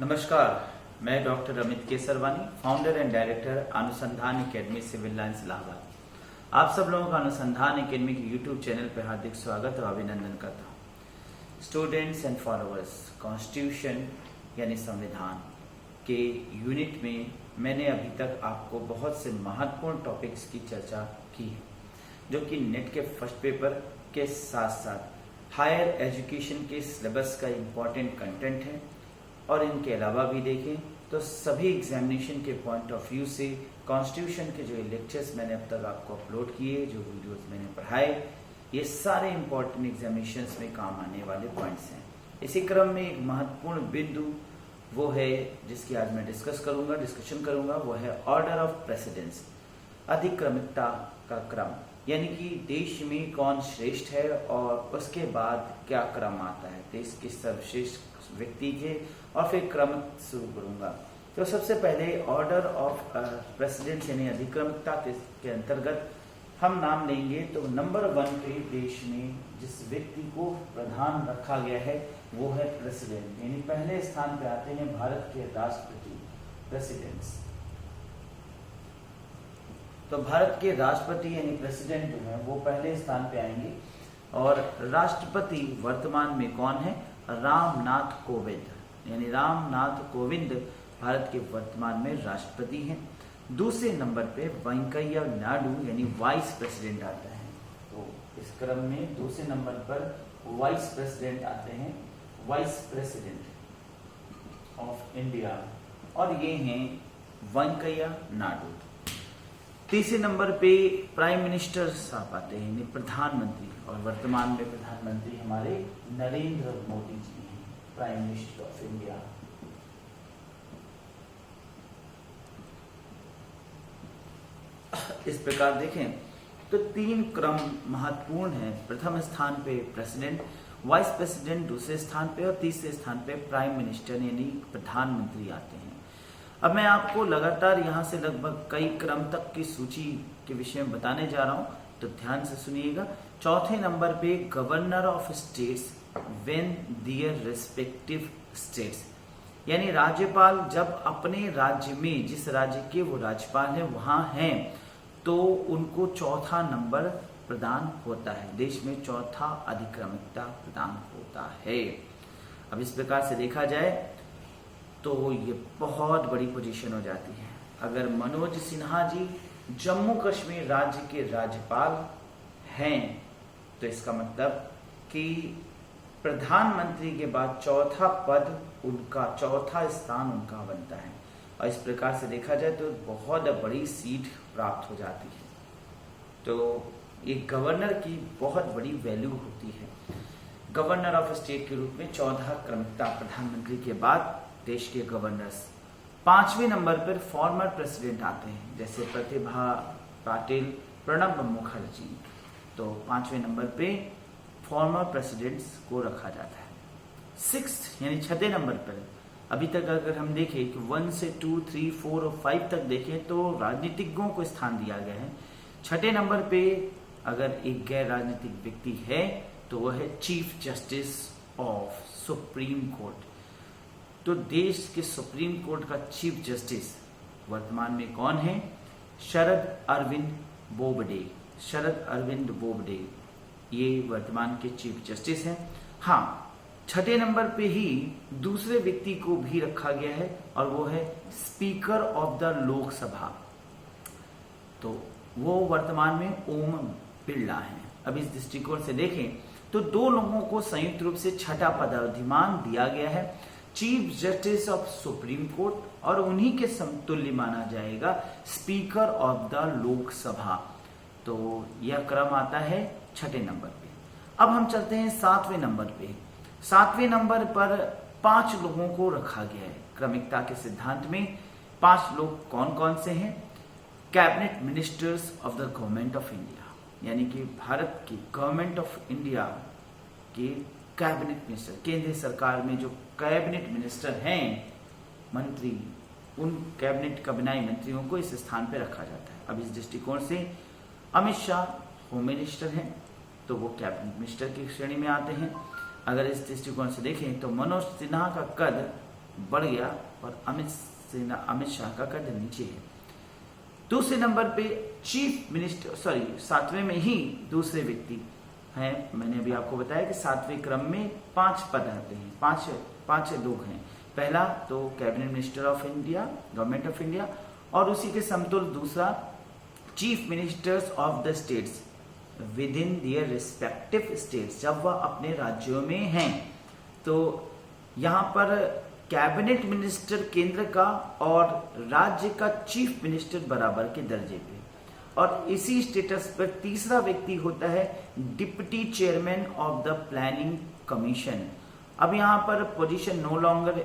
नमस्कार, मैं doctor Amit Kesarwani, founder and director अनुसंधान एकेडमी सिविल लाइंस इलाहाबाद। आप सब लोगों का अनुसंधान एकेडमी के यूट्यूब चैनल पर हार्दिक स्वागत और अभिनंदन करता हूँ। स्टूडेंट्स एंड फॉलोअर्स, कॉन्स्टिट्यूशन यानी संविधान के यूनिट में मैंने अभी तक आपको बहुत से महत्वपूर्ण टॉपिक्स की चर्चा की है, जो कि नेट के फर्स्ट पेपर के साथ साथ हायर एजुकेशन के सिलेबस का इम्पॉर्टेंट कंटेंट है। और इनके अलावा भी देखें तो सभी एग्जामिनेशन के पॉइंट ऑफ व्यू से कॉन्स्टिट्यूशन के जो लेक्चर्स मैंने अब तक आपको अपलोड किए, जो वीडियोस मैंने पढ़ाए, ये सारे इम्पॉर्टेंट एग्जामिनेशंस में काम आने वाले पॉइंट्स हैं। इसी क्रम में एक महत्वपूर्ण बिंदु वो है जिसकी आज मैं डिस्कशन करूंगा, वो है ऑर्डर ऑफ प्रेसिडेंस, अधिक्रमिकता का क्रम, यानी कि देश में कौन श्रेष्ठ है और उसके बाद क्या क्रम आता है देश के सर्वश्रेष्ठ व्यक्ति के, और फिर क्रम शुरू करूंगा। तो सबसे पहले ऑर्डर ऑफ प्रेसिडेंस यानी अधिक्रमिकता के अंतर्गत हम नाम लेंगे तो नंबर 1 पे देश में जिस व्यक्ति को प्रधान रखा गया है वो है प्रेसिडेंट, यानी पहले स्थान पे आते हैं भारत के राष्ट्रपति, प्रेसिडेंट्स। तो भारत के राष्ट्रपति यानी प्रेसिडेंट जो है वो पहले स्थान पे आएंगे। और राष्ट्रपति वर्तमान में कौन है? रामनाथ कोविंद, यानी रामनाथ कोविंद भारत के वर्तमान में राष्ट्रपति हैं। दूसरे नंबर पे वेंकैया नायडू यानी वाइस प्रेसिडेंट आता है। तो इस क्रम में दूसरे नंबर पर वाइस प्रेसिडेंट आते हैं, वाइस प्रेसिडेंट ऑफ इंडिया, और ये हैं वेंकैया नायडू। तीसरे नंबर पे प्राइम मिनिस्टर साहब आते हैं, यानी प्रधानमंत्री, और वर्तमान में प्रधानमंत्री हमारे नरेंद्र मोदी जी हैं, प्राइम मिनिस्टर ऑफ इंडिया। इस प्रकार देखें तो 3 क्रम महत्वपूर्ण है। प्रथम स्थान पे प्रेसिडेंट, वाइस प्रेसिडेंट दूसरे स्थान पे, और तीसरे स्थान पे प्राइम मिनिस्टर यानी प्रधानमंत्री आते हैं। अब मैं आपको लगातार यहाँ से लगभग कई क्रम तक की सूची के विषय में बताने जा रहा हूँ, तो ध्यान से सुनिएगा। चौथे नंबर पे governor of states when their respective states, यानी राज्यपाल जब अपने राज्य में, जिस राज्य के वो राज्यपाल हैं वहां हैं, तो उनको चौथा नंबर प्रदान होता है। देश में चौथा अधिक्रमिकता प्रदान होता है। अब इस प्रकार से देखा जाए तो ये बहुत बड़ी पोजीशन हो जाती है। अगर मनोज सिन्हा जी जम्मू कश्मीर राज्य के राज्यपाल हैं तो इसका मतलब कि प्रधानमंत्री के बाद चौथा पद उनका, चौथा स्थान उनका बनता है। और इस प्रकार से देखा जाए तो बहुत बड़ी सीट प्राप्त हो जाती है। तो ये गवर्नर की बहुत बड़ी वैल्यू होती है। गवर्नर ऑफ स्टेट के रूप में 14 क्रमिकता प्रधानमंत्री के बाद देश के गवर्नर्स। 5वें नंबर पर फॉर्मर प्रेसिडेंट आते हैं, जैसे प्रतिभा पाटिल, प्रणब मुखर्जी। तो 5वें नंबर पे फॉर्मर प्रेसिडेंट्स को रखा जाता है। 6th यानी 6ठे नंबर पर अभी तक अगर हम देखें कि 1 से 2, 3, 4 और 5 तक देखें तो राजनीतिज्ञों को स्थान दिया गया है। 6ठे नंबर पे अगर एक गैर राजनीतिक व्यक्ति है तो वह है chief justice of supreme court. तो देश के सुप्रीम कोर्ट का चीफ जस्टिस वर्तमान में कौन है? शरद अरविंद बोबडे। शरद अरविंद बोबडे ये वर्तमान के चीफ जस्टिस हैं। हाँ, 6ठे नंबर पे ही दूसरे व्यक्ति को भी रखा गया है और वो है स्पीकर ऑफ द लोकसभा। तो वो वर्तमान में ओम बिरला हैं। अब इस दृष्टिकोण से देखें तो 2 लोगों को संयुक्त रूप से 6ठा पदाधिमान दिया गया है, chief justice of supreme court, और उन्हीं के समतुल्य माना जाएगा स्पीकर ऑफ द लोकसभा। तो यह क्रम आता है 6ठे नंबर पे। अब हम चलते हैं 7वें नंबर पे। 7वें नंबर पर 5 लोगों को रखा गया है क्रमिकता के सिद्धांत में। 5 लोग कौन कौन से हैं? Cabinet ministers of the government of India, यानी कि भारत की गवर्नमेंट ऑफ इंडिया के कैबिनेट मिनिस्टर, केंद्रीय सरकार में जो कैबिनेट मिनिस्टर हैं, मंत्री, उन कैबिनेट कैबिनेट मंत्रियों को इस स्थान पर रखा जाता है। अब इस दृष्टिकोण से अमित शाह होम मिनिस्टर हैं तो वो कैबिनेट मिनिस्टर की श्रेणी में आते हैं। अगर इस दृष्टिकोण से देखें तो मनोज सिन्हा का कद बढ़ गया और अमित शाह का कद नीचे है। दूसरे नंबर पे चीफ मिनिस्टर, सातवें में ही दूसरे व्यक्ति हैं। मैंने अभी आपको बताया कि सातवें क्रम में 5 पद आते हैं, पांच लोग हैं। पहला तो cabinet minister of India, government of India, और उसी के समतुल दूसरा chief ministers of the states within their respective states, जब वह अपने राज्यों में हैं। तो यहाँ पर कैबिनेट मिनिस्टर केंद्र का और राज्य का चीफ मिनिस्टर बराबर के दर्जे पे, और इसी स्टेटस पर तीसरा व्यक्ति होता है deputy chairman of the planning commission. अब यहाँ पर पोजीशन नो लॉन्गर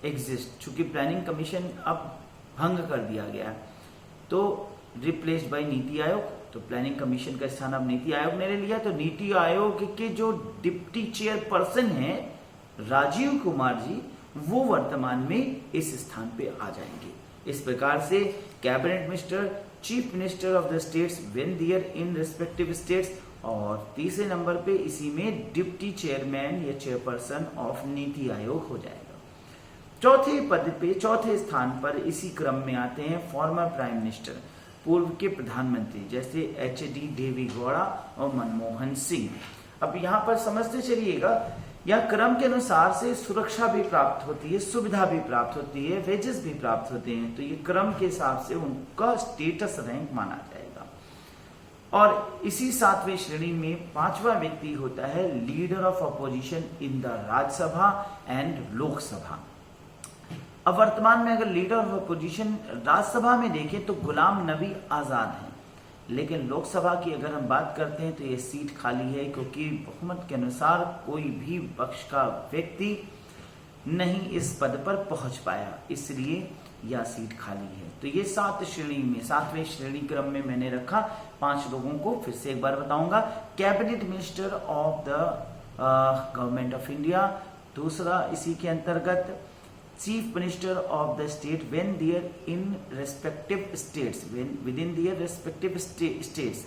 एग्जिस्ट, चूंकि प्लानिंग कमीशन अब भंग कर दिया गया, तो रिप्लेस्ड बाय नीति आयोग। तो प्लानिंग कमीशन का स्थान अब नीति आयोग ने ले लिया। तो नीति आयोग के जो डिप्टी चेयरपर्सन हैं राजीव कुमार जी, वो वर्तमान में इस स्थान पे आ जाएंगे। इस प्रकार से cabinet minister, chief minister of the states when there in respective states, और तीसरे नंबर पे इसी में डिप्टी चेयरमैन या चेयरपर्सन ऑफ नीति आयोग हो जाएगा। चौथे पद पे, चौथे स्थान पर इसी क्रम में आते हैं फॉर्मर प्राइम मिनिस्टर, पूर्व के प्रधानमंत्री, जैसे एच.डी. देवी गौड़ा और मनमोहन सिंह। अब यहाँ पर समझते चलिएगा, यह क्रम के अनुसार से सुरक्षा भी प्राप्त होती है, सुविधा भी प्राप्त होती है, वेजेस भी प्राप्त होते हैं। तो ये क्रम के हिसाब से उनका स्टेटस रैंक माना जाएगा। और इसी सातवें श्रेणी में पांचवा व्यक्ति होता है leader of opposition in the Rajya Sabha and Lok Sabha. अब वर्तमान में अगर लीडर ऑफ अपोजिशन राज्यसभा में देखें तो गुलाम नबी आजाद हैं, लेकिन लोकसभा की अगर हम बात करते हैं तो ये सीट खाली है, क्योंकि बहुमत के अनुसार कोई भी पक्ष का व्यक्ति नहीं इस पद पर पहुंच पाया, इसलिए यह सीट खाली है। तो ये सातवें श्रेणी क्रम में मैंने रखा 5 लोगों को। फिर से एक बार बताऊंगा, cabinet minister of the government of India, दूसरा इसी के अंतर्गत chief minister of the state when there in respective states, within their respective states,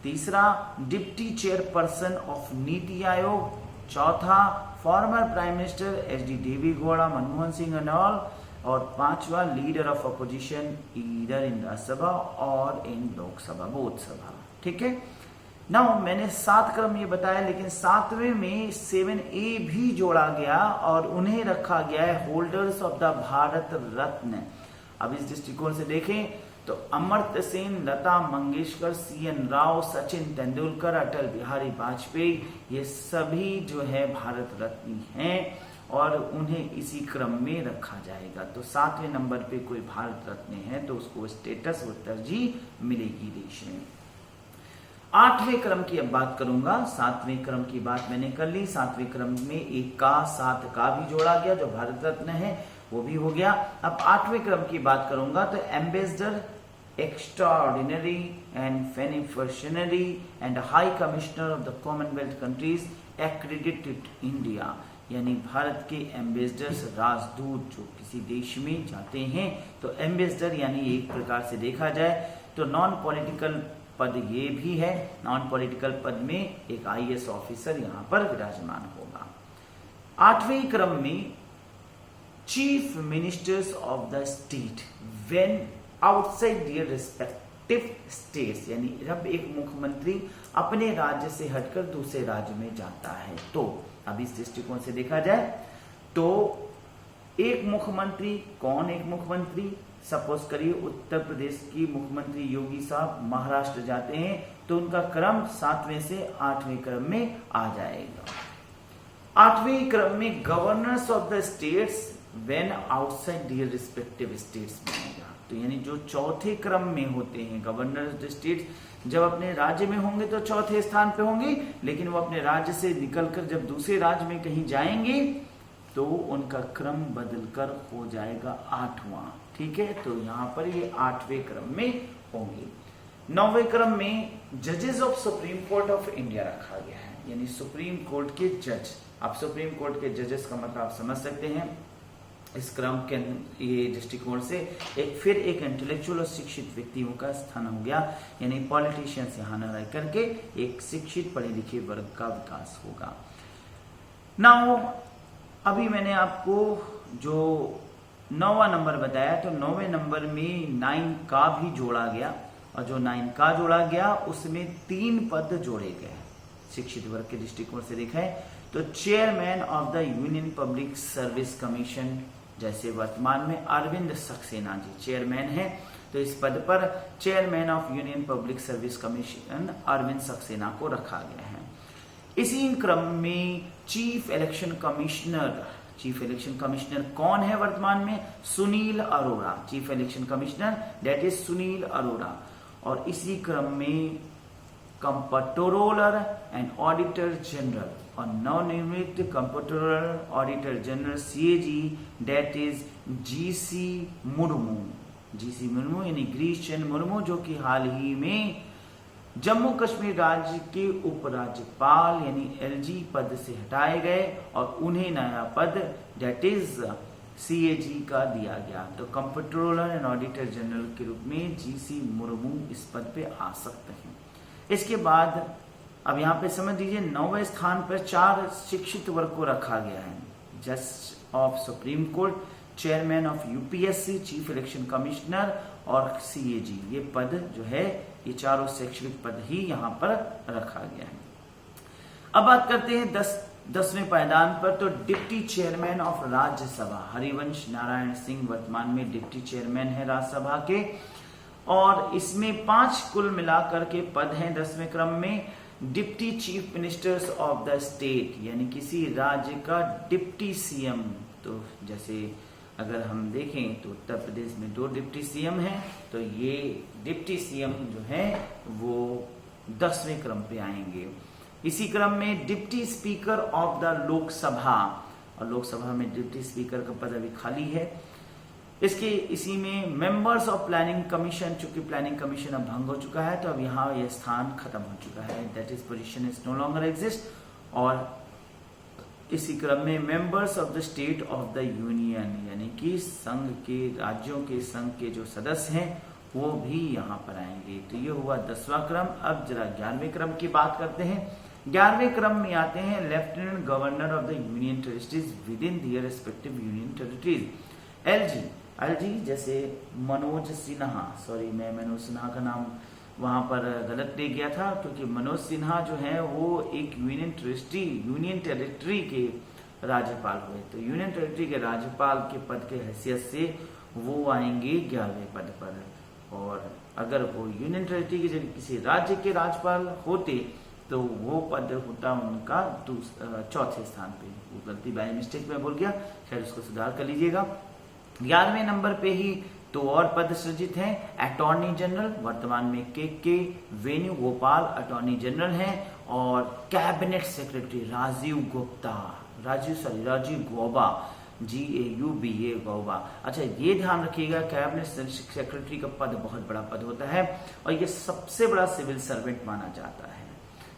तीसरा deputy chairperson of NITI Aayog, चौथा former prime minister HD. Deve Gowda, Manmohan Singh and all, और पांचवा leader of opposition either in Rajya Sabha और in Lok Sabha, both सभा। ठीक है ना, मैंने 7 क्रम ये बताया, लेकिन 7वें में 7A भी जोड़ा गया और उन्हें रखा गया है holders of the Bharat Ratna. अब इस दृष्टिकोण से देखें तो अमर्त्य सेन, लता मंगेशकर, C.N. राव, सचिन तेंदुलकर, अटल बिहारी वाजपेयी, ये सभी जो है भारत रत्न हैं और उन्हें इसी क्रम में रखा जाएगा। तो 7वें नंबर पे कोई भारत रत्न है तो उसको स्टेटस और तरजीह मिलेगी देश में। 8वें क्रम की अब बात करूंगा। 7वें क्रम की बात मैंने कर ली। 7वें क्रम में 1 का 7 का भी जोड़ा गया, जो भारत रत्न है वो भी हो गया। अब 8वें क्रम की बात करूंगा तो ambassador, extraordinary and beneficiary and high commissioner of the Commonwealth countries accredited India, यानी भारत के एम्बेसडर्स, राजदूत जो किसी देश में जाते हैं, तो एम्बेसडर यानी एक प्रकार से देखा जाए तो नॉन पॉलिटिकल पद ये भी है। नॉन पॉलिटिकल पद में एक IAS ऑफिसर यहां पर विराजमान होगा। 8वें क्रम में chief ministers of the state when outside their respective states, यानी जब एक मुख्यमंत्री अपने राज्य से हटकर दूसरे राज्य में जाता है। तो अब इस दृष्टिकोण से देखा जाए तो एक मुख्यमंत्री, कौन एक मुख्यमंत्री, सपोज करिए उत्तर प्रदेश की मुख्यमंत्री योगी साहब महाराष्ट्र जाते हैं, तो उनका क्रम 7वें से 8वें क्रम में आ जाएगा। 8वें क्रम में governors of the states when outside their respective states बनेगा। तो यानी जो चौथे क्रम में होते हैं गवर्नर्स ऑफ द स्टेट्स, जब अपने राज्य में होंगे तो चौथे स्थान पे होंगे, लेकिन वो अपने राज्य से निकलकर जब दूसरे राज्य में कहीं जाएंगे तो उनका क्रम बदलकर हो जाएगा 8वां। ठीक है, तो यहाँ पर ये 8वें क्रम में होंगे। 9वें क्रम में जजेस of supreme court of India रखा गया है, यानी सुप्रीम कोर्ट के जज। आप सुप्रीम कोर्ट के जजेस का मतलब आप समझ सकते हैं। इस क्रम के ये दृष्टिकोण से फिर एक इंटेलेक्चुअल और शिक्षित व्यक्तियों का स्थान हो गया, यानी पॉलिटिशियंस यहाँ न रह करके एक शिक्षित पढ़े लिखे वर्ग का विकास होगा। नाउ अभी मैंने आपको जो 9वां नंबर बताया, तो 9वें नंबर में 9 का भी जोड़ा गया, और जो 9 का जोड़ा गया उसमें 3 पद जोड़े गए शिक्षित वर्ग के दृष्टिकोण से देखें तो chairman of the union public service commission, जैसे वर्तमान में अरविंद सक्सेना जी चेयरमैन हैं, तो इस पद पर chairman of union public service commission Arvind Saxena को रखा गया है। इसी क्रम में चीफ इलेक्शन कमिश्नर कौन है वर्तमान में? Sunil Arora, chief election commissioner that is Sunil Arora. और इसी क्रम में कंप्ट्रोलर एंड ऑडिटर जनरल और नवनिर्मित comptroller auditor general CAG that is GC Murmu यानी गिरीश चंद्र मुर्मू, जो कि हाल ही में जम्मू कश्मीर राज्य के उपराज्यपाल यानी एलजी पद से हटाए गए और उन्हें नया पद दैट इज सीएजी का दिया गया। तो कंप्ट्रोलर एंड ऑडिटर जनरल के रूप में जीसी मुर्मू इस पद पे आ सकते हैं। इसके बाद अब यहाँ पे समझ लीजिए 9वें स्थान पर 4 शिक्षित वर्ग को रखा गया है। जज of supreme court, chairman of UPSC, chief election commissioner और सीएजी, ये पद जो है ये चारों शैक्षणिक पद ही यहाँ पर रखा गया है। अब बात करते हैं 10वें पायदान पर, तो deputy chairman of Rajya Sabha Harivansh Narayan Singh वर्तमान में डिप्टी चेयरमैन है राज्यसभा के, और इसमें 5 कुल मिलाकर के पद हैं 10वें क्रम में। Deputy chief ministers of the state यानी किसी राज्य का डिप्टी सीएम, तो जैसे अगर हम देखें तो उत्तर प्रदेश में 2 डिप्टी सीएम हैं, तो ये डिप्टी सीएम जो है वो 10वें क्रम पे आएंगे। इसी क्रम में deputy speaker of the Lok Sabha, और लोकसभा में डिप्टी स्पीकर का पद अभी खाली है। इसी में मेंबर्स ऑफ प्लानिंग कमीशन, चूंकि प्लानिंग कमीशन अब भंग हो चुका है तो अब यहाँ यह स्थान खत्म हो चुका है, that is position is no longer exist. और इसी क्रम में members of the state of the union यानी कि संघ के राज्यों के संघ के जो सदस्य हैं वो भी यहाँ पर आएंगे। तो ये हुआ 10वां क्रम। अब जरा 11वें क्रम की बात करते हैं। 11वें क्रम में आते हैं lieutenant governor of the union territories within their respective union territories. LG जैसे मनोज सिन्हा, सॉरी मैं मनोज सिन्हा का नाम वहां पर गलत ले गया था, क्योंकि मनोज सिन्हा जो है वो एक यूनियन टेरिटरी के राज्यपाल हुए, तो यूनियन टेरिटरी के राज्यपाल के पद के हैसियत से वो आएंगे 11वें पद पर। और अगर वो यूनियन टेरिटरी के जगह किसी राज्य के राज्यपाल होते तो वो पद होता उनका 4थे स्थान पे। वो गलती बाय मिस्टेक में बोल गया, खैर उसको सुधार कर लीजिएगा। 11वें नंबर पे ही 2 और पद सृजित हैं। अटॉर्नी जनरल वर्तमान में के वेणुगोपाल अटॉर्नी जनरल हैं, और cabinet secretary Rajiv Gauba GAUBA Gauba. अच्छा ये ध्यान रखिएगा, कैबिनेट सेक्रेटरी का पद बहुत बड़ा पद होता है और ये सबसे बड़ा सिविल सर्वेंट माना जाता है,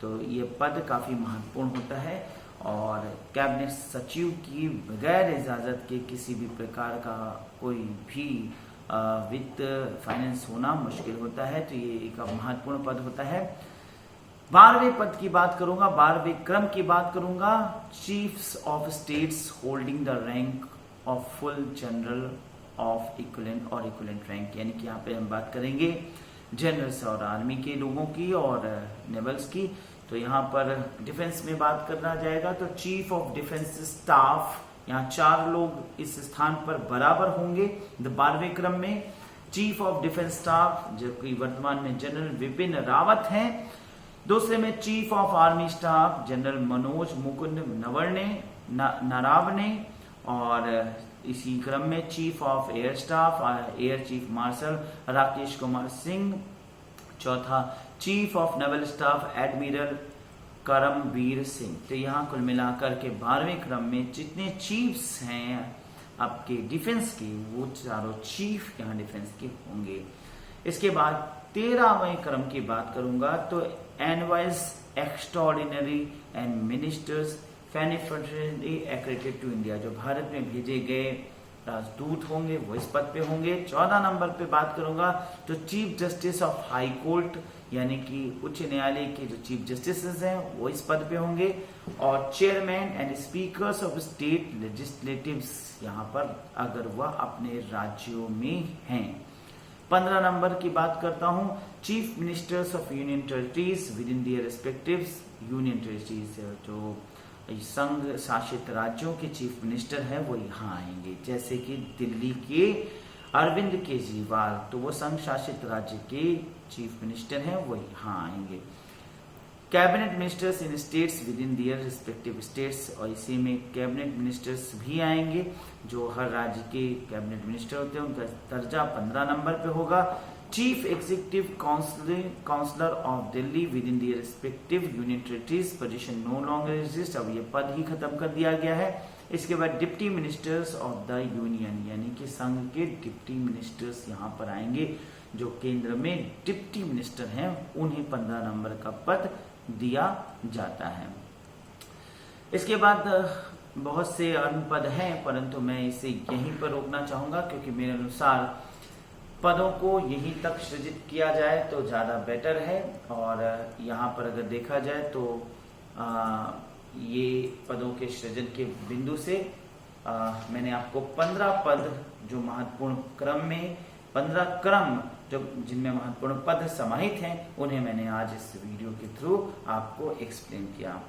तो ये पद काफी महत्वपूर्ण होता है। और कैबिनेट सचिव की बगैर इजाजत के किसी भी प्रकार का कोई भी वित्त फाइनेंस होना मुश्किल होता है, तो ये एक महत्वपूर्ण पद होता है। 12वें पद की बात करूंगा, 12वें क्रम की बात करूंगा। Chiefs of states holding the rank of full general of equivalent और इक्विवेलेंट रैंक, यानी कि यहाँ पे हम बात करेंगे जनरल्स और आर्मी के लोगों की और नेवल्स की। तो यहाँ पर डिफेंस में बात करना जाएगा तो चीफ ऑफ डिफेंस स्टाफ, यहाँ 4 लोग इस स्थान पर बराबर होंगे 12वें क्रम में। चीफ ऑफ डिफेंस स्टाफ जो कि वर्तमान में जनरल विपिन रावत हैं। दूसरे में chief of army staff general Manoj Mukund Naravane, और इसी क्रम में chief of air staff air chief marshal Rakesh Kumar Singh. चौथा chief of naval staff admiral Karambir Singh. तो यहाँ कुल मिलाकर के 12वें क्रम में जितने चीफ्स हैं आपके डिफेंस के, वो चारों चीफ यहाँ डिफेंस के होंगे। इसके बाद 13वें क्रम की बात करूंगा तो envoys extraordinary and ministers plenipotentiary accredited to India, जो भारत में भेजे गए राजदूत होंगे वो इस पद पे होंगे। 14 नंबर पे बात करूंगा तो chief justice of high court यानी कि उच्च न्यायालय के जो चीफ जस्टिस हैं वो इस पद पे होंगे। और chairman and speakers of state legislatives यहाँ पर अगर वह अपने राज्यों में हैं। 15 नंबर की बात करता हूं, chief ministers of union territories within their respective union territories, जो संघ शासित राज्यों के चीफ मिनिस्टर हैं वो यहाँ आएंगे। जैसे कि दिल्ली के अरविंद केजरीवाल, तो वो संघ शासित राज्य के चीफ मिनिस्टर हैं वो यहाँ आएंगे। Cabinet ministers in states within their respective states, और इसी में कैबिनेट मिनिस्टर्स भी आएंगे जो हर राज्य के कैबिनेट मिनिस्टर होते हैं, उनका दर्जा 15 नंबर पे होगा। Chief executive councillor of Delhi within their respective union territories position no longer exist, अब ये पद ही खत्म कर दिया गया है। इसके बाद deputy ministers of the union यानी कि संघ के डिप्टी मिनिस्टर्स यहाँ पर आएंगे, जो केंद्र में डिप्टी मिनिस्टर हैं उन्हें 15 नंबर का पद दिया जाता है। इसके बाद बहुत से अन्य पद हैं, परंतु मैं इसे यहीं पर रोकना चाहूंगा क्योंकि मेरे अनुसार पदों को यहीं तक सृजित किया जाए तो ज़्यादा बेटर है। और यहाँ पर अगर देखा जाए तो ये पदों के सृजन के बिंदु से मैंने आपको 15 पद जो महत्वपूर्ण क्रम में 15 क्रम जो जिनमें महत्वपूर्ण पद समाहित हैं उन्हें मैंने आज इस वीडियो के थ्रू आपको एक्सप्लेन किया।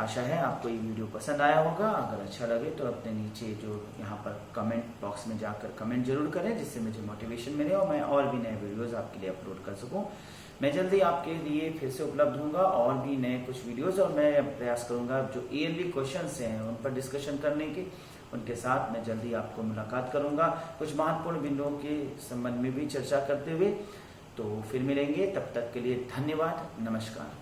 आशा है आपको ये वीडियो पसंद आया होगा। अगर अच्छा लगे तो अपने नीचे जो यहाँ पर कमेंट बॉक्स में जाकर कमेंट जरूर करें, जिससे मुझे मोटिवेशन मिले और मैं और भी नए वीडियोस आपके लिए अपलोड कर सकूं। मैं जल्दी आपके लिए फिर से उपलब्ध होऊंगा और भी नए कुछ वीडियोस, और मैं प्रयास करूंगा जो ALB क्वेश्चंस हैं उन पर डिस्कशन करने की, उनके साथ मैं जल्दी आपको मुलाकात करूंगा कुछ महत्वपूर्ण बिंदुओं के संबंध में भी चर्चा करते हुए। तो फिर मिलेंगे, तब तक के लिए धन्यवाद, नमस्कार।